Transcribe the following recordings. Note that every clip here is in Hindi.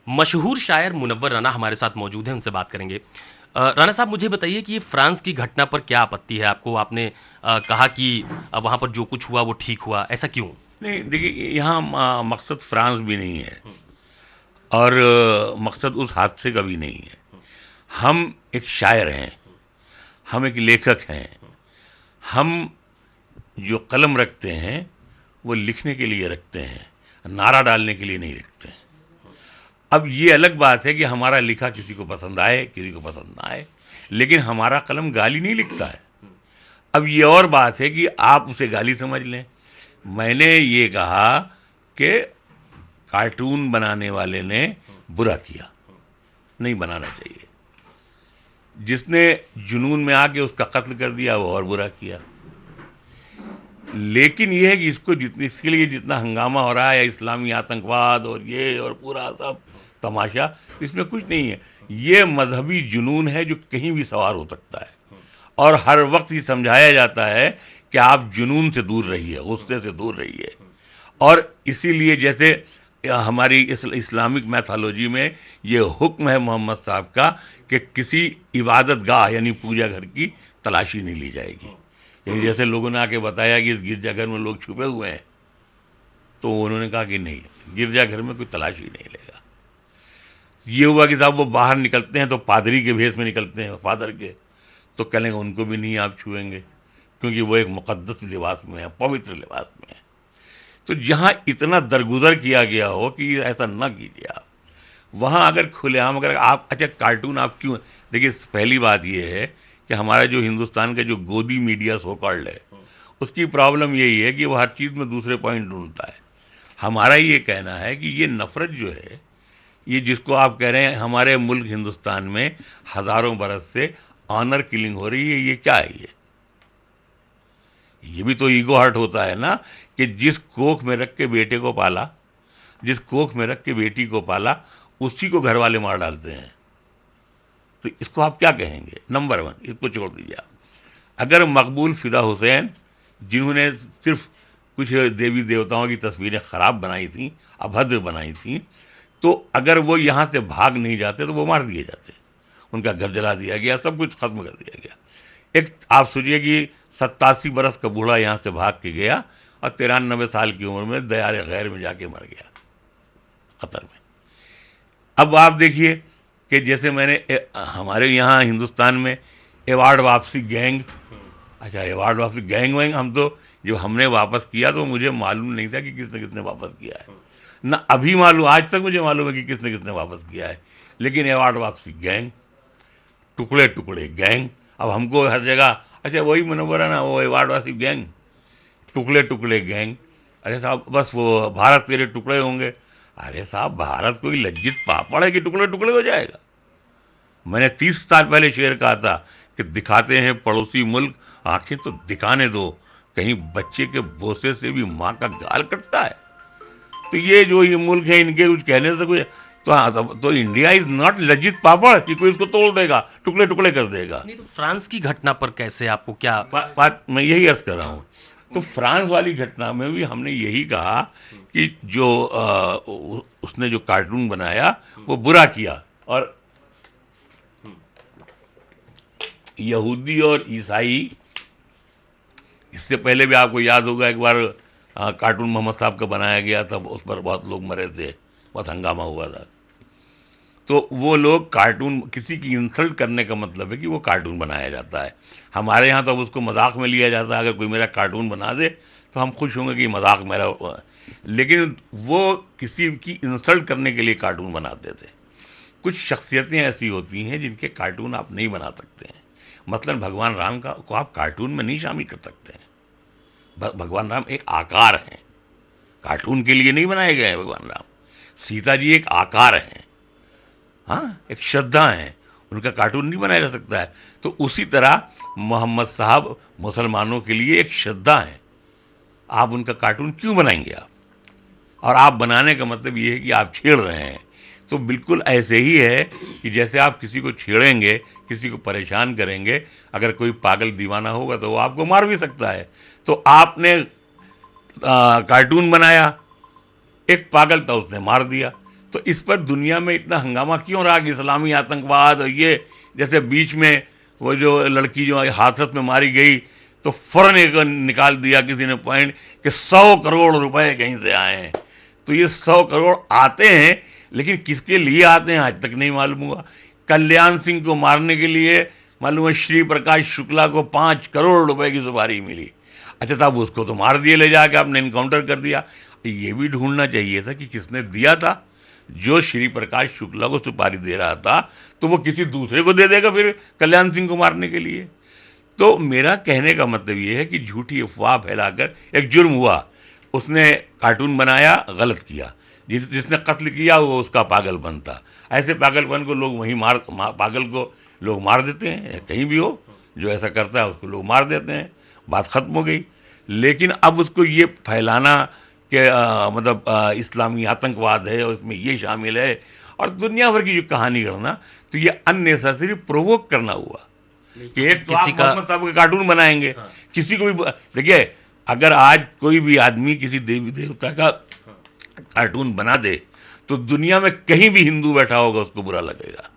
मशहूर शायर मुनव्वर रना हमारे साथ मौजूद हैं, उनसे बात करेंगे। राना साहब, मुझे बताइए कि ये फ्रांस की घटना पर क्या आपत्ति है आपको? आपने कहा कि वहां पर जो कुछ हुआ वो ठीक हुआ, ऐसा क्यों? नहीं, देखिए, यहाँ मकसद फ्रांस भी नहीं है और मकसद उस हादसे का भी नहीं है। हम एक शायर हैं, हम एक लेखक हैं। हम जो कलम रखते हैं वो लिखने के लिए रखते हैं, नारा डालने के लिए नहीं रखते हैं। अब ये अलग बात है कि हमारा लिखा किसी को पसंद आए, किसी को पसंद ना आए, लेकिन हमारा कलम गाली नहीं लिखता है। अब ये और बात है कि आप उसे गाली समझ लें। मैंने ये कहा कि कार्टून बनाने वाले ने बुरा किया, नहीं बनाना चाहिए। जिसने जुनून में आके उसका कत्ल कर दिया वो और बुरा किया। लेकिन यह है कि इसको जितनी, इसके लिए जितना हंगामा हो रहा है, इस्लामी आतंकवाद और ये और पूरा सब तमाशा, इसमें कुछ नहीं है। ये मजहबी जुनून है जो कहीं भी सवार हो सकता है और हर वक्त ये समझाया जाता है कि आप जुनून से दूर रहिए, गुस्से से दूर रहिए। और इसीलिए जैसे हमारी इस्लामिक मैथोलॉजी में ये हुक्म है मोहम्मद साहब का कि किसी इबादत गाह यानी पूजा घर की तलाशी नहीं ली जाएगी। यानी जैसे लोगों ने आके बताया कि इस गिरजाघर में लोग छुपे हुए हैं, तो उन्होंने कहा कि नहीं, गिरजाघर में कोई तलाशी नहीं लेगा। ये हुआ कि साहब वो बाहर निकलते हैं तो पादरी के भेष में निकलते हैं, फादर के, तो कह लेंगे उनको भी नहीं आप छुएंगे क्योंकि वो एक मुकद्दस लिबास में है, पवित्र लिबास में है। तो जहां इतना दरगुजर किया गया हो कि ऐसा ना कीजिए आप, वहां अगर खुलेआम, अगर आप, अच्छा कार्टून आप क्यों, देखिए पहली बात यह है कि हमारा जो हिंदुस्तान का जो गोदी मीडिया सो कॉल्ड है, उसकी प्रॉब्लम यही है कि वो हर चीज में दूसरे पॉइंट ढूंढता है। हमारा ये कहना है कि ये नफरत जो है, ये जिसको आप कह रहे हैं हमारे मुल्क हिंदुस्तान में हजारों बरस से ऑनर किलिंग हो रही है, ये क्या है? ये भी तो ईगो हर्ट होता है ना, कि जिस कोख में रख के बेटे को पाला, जिस कोख में रख के बेटी को पाला, उसी को घर वाले मार डालते हैं। तो इसको आप क्या कहेंगे? नंबर वन, इसको छोड़ दीजिए आप। अगर मकबूल फिदा हुसैन, जिन्होंने सिर्फ कुछ देवी देवताओं की तस्वीरें खराब बनाई थी, अभद्र बनाई थी, तो अगर वो यहां से भाग नहीं जाते तो वो मार दिए जाते, उनका घर जला दिया गया, सब कुछ खत्म कर दिया गया। एक आप सोचिए कि 87 बरस का बूढ़ा यहां से भाग के गया और 93 साल की उम्र में दयार गैर में जाके मर गया, कतर में। अब आप देखिए कि जैसे मैंने हमारे यहाँ हिंदुस्तान में एवार्ड वापसी गैंग, अच्छा एवार्ड वापसी गैंग वैंग, हम तो जब हमने वापस किया तो मुझे मालूम नहीं था कि किसने किसने वापस किया है ना, अभी मालूम, आज तक मुझे मालूम है कि किसने किसने वापस किया है। लेकिन एवार्ड वापसी गैंग, टुकड़े टुकड़े गैंग, अब हमको हर जगह, अच्छा वही मुनव्वर है ना, वो एवार्ड वापसी गैंग, टुकड़े टुकड़े गैंग। अरे साहब बस वो भारत तेरे टुकड़े होंगे। अरे साहब भारत कोई लज्जित पापड़ है कि टुकड़े टुकड़े हो जाएगा? मैंने 30 साल पहले शेर कहा था कि दिखाते हैं पड़ोसी मुल्क आंखें तो दिखाने दो, कहीं बच्चे के बोसे से भी मां का गाल कटता है। तो ये जो ये मुल्क है, इनके कुछ कहने से कुछ, तो हाँ, तो इंडिया इज नॉट लज्जित पापड़ कि कोई इसको तोड़ देगा, टुकड़े टुकड़े कर देगा। नहीं तो फ्रांस की घटना पर कैसे आपको क्या? बात मैं यही अर्ज कर रहा हूं। तो फ्रांस वाली घटना में भी हमने यही कहा कि जो उसने जो कार्टून बनाया वो बुरा किया। और यहूदी और ईसाई, इससे पहले भी आपको याद होगा एक बार कार्टून मोहम्मद साहब का बनाया गया था, उस पर बहुत लोग मरे थे, बहुत हंगामा हुआ था। तो वो लोग कार्टून, किसी की इंसल्ट करने का मतलब है कि वो कार्टून बनाया जाता है। हमारे यहाँ तो अब उसको मजाक में लिया जाता है, अगर कोई मेरा कार्टून बना दे तो हम खुश होंगे कि मजाक मेरा, लेकिन वो किसी की इंसल्ट करने के लिए कार्टून बनाते थे। कुछ शख्सियतें ऐसी होती हैं जिनके कार्टून आप नहीं बना सकते हैं। मतलब भगवान राम का को आप कार्टून में नहीं शामिल कर सकते हैं। भगवान राम एक आकार हैं, कार्टून के लिए नहीं बनाए गए हैं भगवान राम। सीता जी एक आकार हैं, हाँ एक श्रद्धा है, उनका कार्टून नहीं बनाया जा सकता है। तो उसी तरह मोहम्मद साहब मुसलमानों के लिए एक श्रद्धा है, आप उनका कार्टून क्यों बनाएंगे आप? और आप बनाने का मतलब ये है कि आप छेड़ रहे हैं। तो बिल्कुल ऐसे ही है कि जैसे आप किसी को छेड़ेंगे, किसी को परेशान करेंगे, अगर कोई पागल दीवाना होगा तो वो आपको मार भी सकता है। तो आपने कार्टून बनाया, एक पागल था उसने मार दिया, तो इस पर दुनिया में इतना हंगामा क्यों रहा कि इस्लामी आतंकवाद और ये, जैसे बीच में वो जो लड़की जो हाथरस में मारी गई तो फौरन एक निकाल दिया किसी ने पॉइंट कि 100 करोड़ रुपए कहीं से आए हैं। तो ये 100 करोड़ आते हैं, लेकिन किसके लिए आते हैं आज तक नहीं मालूम हुआ। कल्याण सिंह को मारने के लिए मालूम है श्री प्रकाश शुक्ला को 5 करोड़ रुपए की सुपारी मिली। अच्छा साहब, उसको तो मार दिए ले जाके, आपने इनकाउंटर कर दिया। ये भी ढूंढना चाहिए था कि किसने दिया था। जो श्री प्रकाश शुक्ला को सुपारी दे रहा था तो वो किसी दूसरे को दे देगा फिर कल्याण सिंह को मारने के लिए। तो मेरा कहने का मतलब ये है कि झूठी अफवाह फैलाकर एक जुर्म हुआ, उसने कार्टून बनाया, गलत किया। जिसने कत्ल किया वो उसका पागलपन था। ऐसे पागलपन को लोग वहीं पागल को लोग मार देते हैं, कहीं भी हो जो ऐसा करता है उसको लोग मार देते हैं, बात खत्म हो गई। लेकिन अब उसको ये फैलाना कि मतलब इस्लामी आतंकवाद है और इसमें ये शामिल है और दुनिया भर की जो कहानी करना, तो ये अननेसेसरी प्रोवोक करना हुआ कि एक तो आप मोहम्मद साहब के कार्टून बनाएंगे। हाँ। किसी को भी देखिए, अगर आज कोई भी आदमी किसी देवी देवता का कार्टून बना दे तो दुनिया में कहीं भी हिंदू बैठा होगा उसको बुरा लगेगा,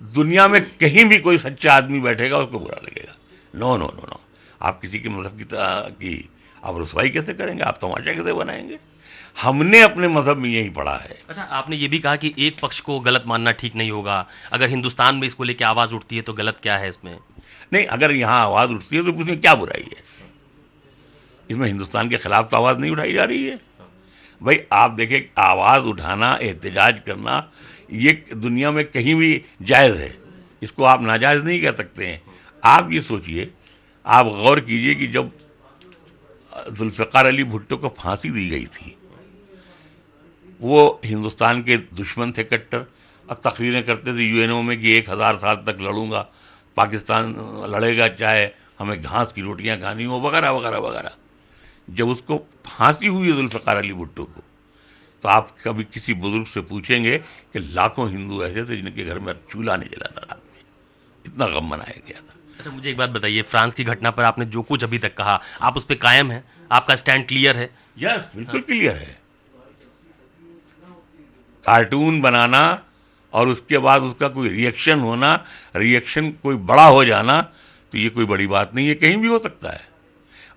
दुनिया में कहीं भी कोई सच्चा आदमी बैठेगा उसको बुरा लगेगा। नो नो नो नो, आप किसी के मजहब की आप रुसवाई कैसे करेंगे, आप तमाशा कैसे बनाएंगे। हमने अपने मजहब में यही पढ़ा है। अच्छा, आपने ये भी कहा कि एक पक्ष को गलत मानना ठीक नहीं होगा, अगर हिंदुस्तान में इसको लेकर आवाज उठती है तो गलत क्या है इसमें? नहीं, अगर यहां आवाज उठती है तो उसमें क्या बुराई है? इसमें हिंदुस्तान के खिलाफ तो आवाज नहीं उठाई जा रही है। भाई आप देखें, आवाज उठाना, एहतजाज करना, ये दुनिया में कहीं भी जायज है, इसको आप नाजायज नहीं कह सकते हैं। आप ये सोचिए, आप गौर कीजिए कि जब जुल्फिकार अली भुट्टो को फांसी दी गई थी, वो हिंदुस्तान के दुश्मन थे कट्टर और तकरीरें करते थे यूएनओ में कि 1000 साल तक लड़ूंगा, पाकिस्तान लड़ेगा चाहे हमें घास की रोटियां खानी हो, वगैरह वगैरह वगैरह। जब उसको फांसी हुई है जुल्फिकार अली भुट्टो को, तो आप कभी किसी बुजुर्ग से पूछेंगे कि लाखों हिंदू ऐसे थे जिनके घर में चूल्हा नहीं जला था रात में, इतना गम मनाया गया था। अच्छा, मुझे एक बात बताइए, फ्रांस की घटना पर आपने जो कुछ अभी तक कहा, आप उस पर कायम हैं? आपका स्टैंड क्लियर है? यस, बिल्कुल क्लियर है। कार्टून बनाना और उसके बाद उसका कोई रिएक्शन होना, रिएक्शन कोई बड़ा हो जाना, तो ये कोई बड़ी बात नहीं है, कहीं भी हो सकता है।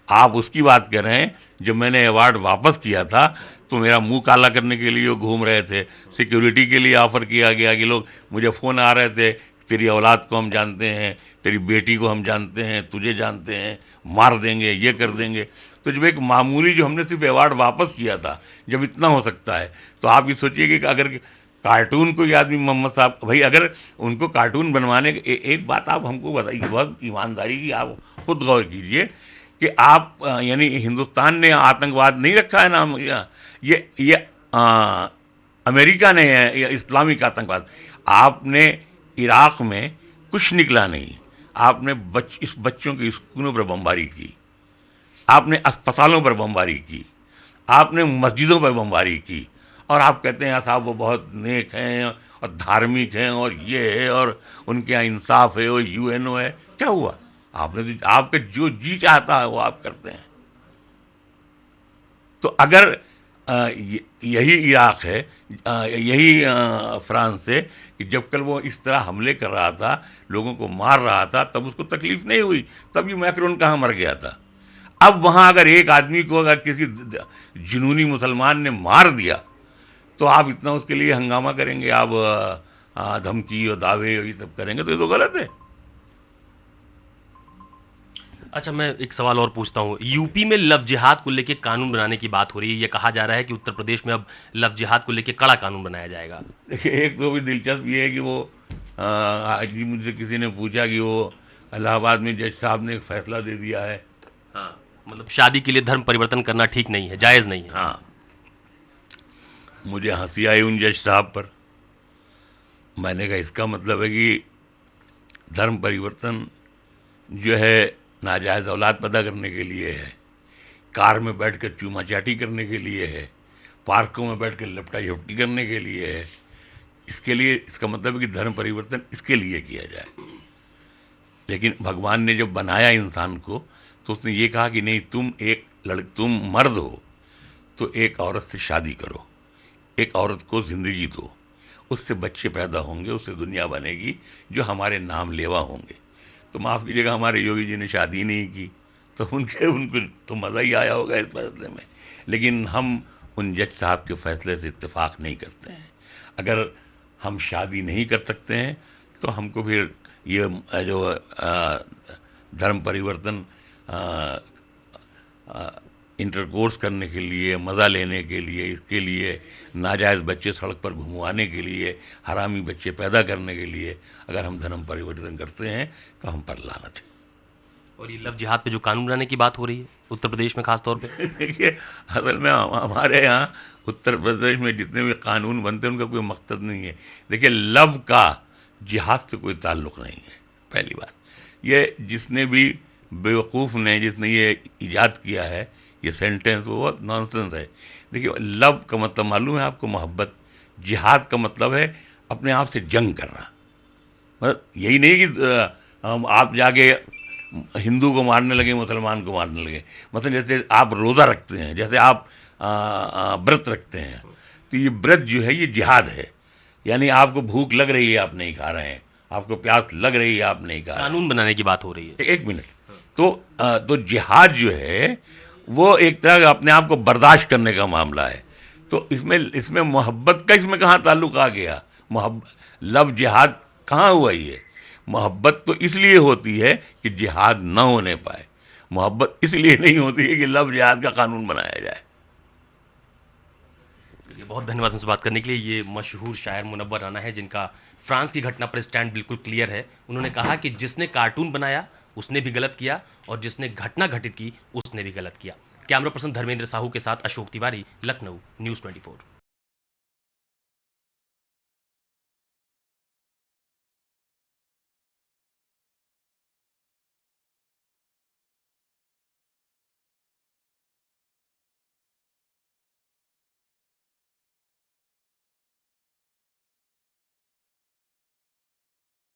आप उसकी बात कर रहे हैं, जब मैंने अवार्ड वापस किया था तो मेरा मुंह काला करने के लिए वो घूम रहे थे, सिक्योरिटी के लिए ऑफर किया गया कि लोग, मुझे फोन आ रहे थे, तेरी औलाद को हम जानते हैं, तेरी बेटी को हम जानते हैं, तुझे जानते हैं, मार देंगे, ये कर देंगे। तो जब एक मामूली, जो हमने सिर्फ अवार्ड वापस किया था, जब इतना हो सकता है, तो आप ये सोचिए कि अगर कार्टून कोई आदमी, मोहम्मद साहब, भाई अगर उनको कार्टून बनवाने एक बात आप हमको बताइए, बहुत ईमानदारी की आप खुद गौर कीजिए कि आप यानी हिंदुस्तान ने आतंकवाद नहीं रखा है नाम, ये अमेरिका ने है इस्लामिक आतंकवाद। आपने इराक में कुछ निकला नहीं, आपने इस बच्चों के स्कूलों पर बमबारी की, आपने अस्पतालों पर बमबारी की, आपने मस्जिदों पर बमबारी की, और आप कहते हैं साहब वो बहुत नेक हैं और धार्मिक हैं और ये है और उनके यहाँ इंसाफ है और यूएनओ है। क्या हुआ? आपने आपके जो जी चाहता है वो आप करते हैं। तो अगर यही इराक है, यही फ्रांस है कि जब कल वो इस तरह हमले कर रहा था, लोगों को मार रहा था, तब उसको तकलीफ नहीं हुई, तब ये मैक्रोन कहाँ मर गया था। अब वहां अगर एक आदमी को अगर किसी जुनूनी मुसलमान ने मार दिया तो आप इतना उसके लिए हंगामा करेंगे, आप धमकी और दावे और ये सब करेंगे, तो ये तो गलत है। अच्छा, मैं एक सवाल और पूछता हूँ, यूपी में लव जिहाद को लेकर कानून बनाने की बात हो रही है, ये कहा जा रहा है कि उत्तर प्रदेश में अब लव जिहाद को लेकर कड़ा कानून बनाया जाएगा। देखिए, एक तो भी दिलचस्प ये है कि वो आज भी मुझसे किसी ने पूछा कि वो इलाहाबाद में जज साहब ने एक फैसला दे दिया है। हाँ, मतलब शादी के लिए धर्म परिवर्तन करना ठीक नहीं है, जायज नहीं है। हाँ, मुझे हंसी आई उन जज साहब पर। मैंने कहा इसका मतलब है कि धर्म परिवर्तन जो है नाजायज औलाद पैदा करने के लिए है, कार में बैठकर चूमा चाटी करने के लिए है, पार्कों में बैठकर लपटा झपटी करने के लिए है। इसके लिए, इसका मतलब है कि धर्म परिवर्तन इसके लिए किया जाए। लेकिन भगवान ने जब बनाया इंसान को तो उसने ये कहा कि नहीं, तुम मर्द हो तो एक औरत से शादी करो, एक औरत को जिंदगी दो, उससे बच्चे पैदा होंगे, उससे दुनिया बनेगी जो हमारे नाम लेवा होंगे। तो माफ कीजिएगा, हमारे योगी जी ने शादी नहीं की, तो उनको तो मजा ही आया होगा इस फैसले में। लेकिन हम उन जज साहब के फैसले से इत्तेफाक नहीं करते हैं। अगर हम शादी नहीं कर सकते हैं तो हमको फिर ये जो धर्म परिवर्तन इंटरकोर्स करने के लिए, मज़ा लेने के लिए, इसके लिए नाजायज़ बच्चे सड़क पर घुमवाने के लिए, हरामी बच्चे पैदा करने के लिए अगर हम धर्म परिवर्तन करते हैं तो हम पर लानत है। और ये लव जिहाद पे जो कानून बनाने की बात हो रही है उत्तर प्रदेश में खास तौर पे, देखिए, असल में हमारे यहाँ उत्तर प्रदेश में जितने भी कानून बनते हैं उनका कोई मकसद नहीं है। देखिए, लव का जिहाद से कोई ताल्लुक नहीं है, पहली बात। ये जिसने भी बेवकूफ़ ने जिसने ये इजाद किया है ये सेंटेंस, वो नॉनसेंस है। देखिए, लव का मतलब मालूम है आपको? मोहब्बत। जिहाद का मतलब है अपने आप से जंग करना। मतलब यही नहीं कि आप जाके हिंदू को मारने लगे, मुसलमान को मारने लगे। मतलब जैसे आप रोज़ा रखते हैं, जैसे आप व्रत रखते हैं, तो ये व्रत जो है ये जिहाद है। यानी आपको भूख लग रही है, आप नहीं खा रहे हैं, आपको प्यास लग रही है, आप नहीं खा रहे हैं। कानून बनाने की बात हो रही है। एक मिनट। तो जिहाद जो है वो एक तरह का अपने आप को बर्दाश्त करने का मामला है। तो इसमें मोहब्बत का इसमें कहाँ ताल्लुक आ गया? लव जिहाद कहाँ हुआ ये? मोहब्बत तो इसलिए होती है कि जिहाद न होने पाए। मोहब्बत इसलिए नहीं होती है कि लव जिहाद का कानून बनाया जाए। चलिए, बहुत धन्यवाद हमसे बात करने के लिए। ये मशहूर शायर मुनव्वर राना है जिनका फ्रांस की घटना पर स्टैंड बिल्कुल क्लियर है। उन्होंने कहा कि जिसने कार्टून बनाया उसने भी गलत किया और जिसने घटना घटित की उसने भी गलत किया। कैमरा पर्सन धर्मेंद्र साहू के साथ अशोक तिवारी, लखनऊ, न्यूज़ 24।